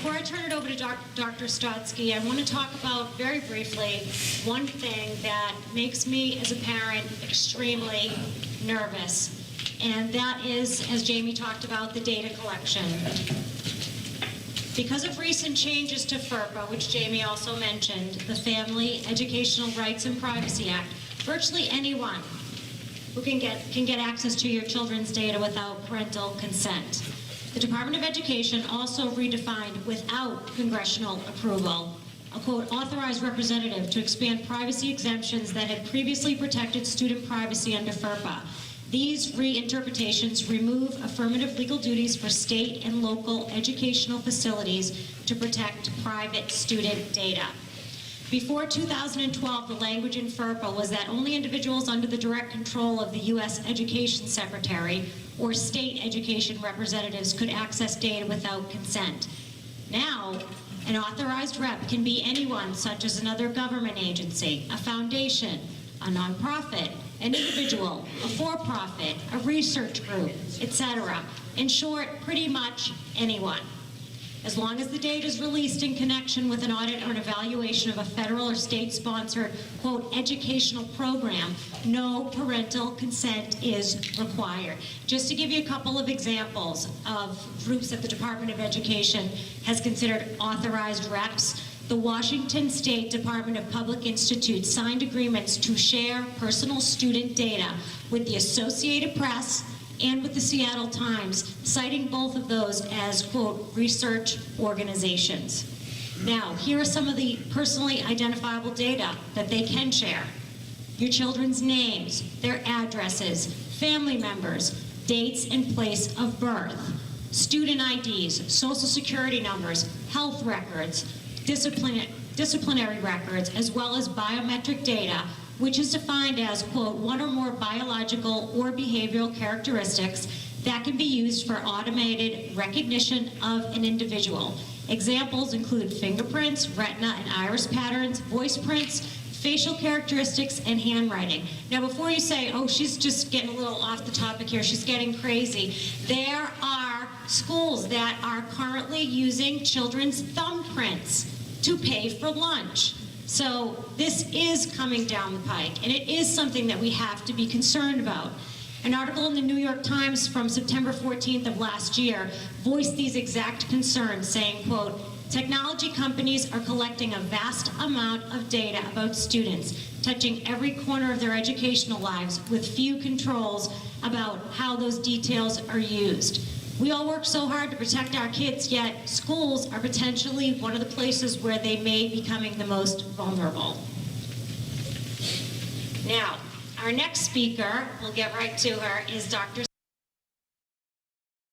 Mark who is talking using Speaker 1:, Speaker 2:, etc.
Speaker 1: Before I turn it over to Dr. Stotsky, I want to talk about, very briefly, one thing that makes me, as a parent, extremely nervous. And that is, as Jamie talked about, the data collection. Because of recent changes to FERPA, which Jamie also mentioned, the Family Educational Rights and Privacy Act, virtually anyone who can get access to your children's data without parental consent. The Department of Education also redefined without congressional approval a, quote, authorized representative to expand privacy exemptions that had previously protected student privacy under FERPA. These reinterpretations remove affirmative legal duties for state and local educational facilities to protect private student data. Before 2012, the language in FERPA was that only individuals under the direct control of the U.S. Education Secretary or state education representatives could access data without consent. Now, an authorized rep can be anyone, such as another government agency, a foundation, a nonprofit, an individual, a for-profit, a research group, etc. In short, pretty much anyone. As long as the data is released in connection with an audit or an evaluation of a federal or state-sponsored, quote, educational program, no parental consent is required. Just to give you a couple of examples of groups that the Department of Education has considered authorized reps, the Washington State Department of Public Institutes signed agreements to share personal student data with the Associated Press and with the Seattle Times, citing both of those as, quote, research organizations. Now, here are some of the personally identifiable data that they can share. Your children's names, their addresses, family members, dates and place of birth, student IDs, social security numbers, health records, disciplinary records, as well as biometric data, which is defined as, quote, one or more biological or behavioral characteristics that can be used for automated recognition of an individual. Examples include fingerprints, retina and iris patterns, voice prints, facial characteristics, and handwriting. Now, before you say, oh, she's just getting a little off the topic here, she's getting crazy, there are schools that are currently using children's thumbprints to pay for lunch. So this is coming down the pike, and it is something that we have to be concerned about. An article in the New York Times from September 14th of last year voiced these exact concerns, saying, quote, technology companies are collecting a vast amount of data about students, touching every corner of their educational lives with few controls about how those details are used. We all work so hard to protect our kids, yet schools are potentially one of the places where they may be becoming the most vulnerable. Now, our next speaker, we'll get right to her, is Dr.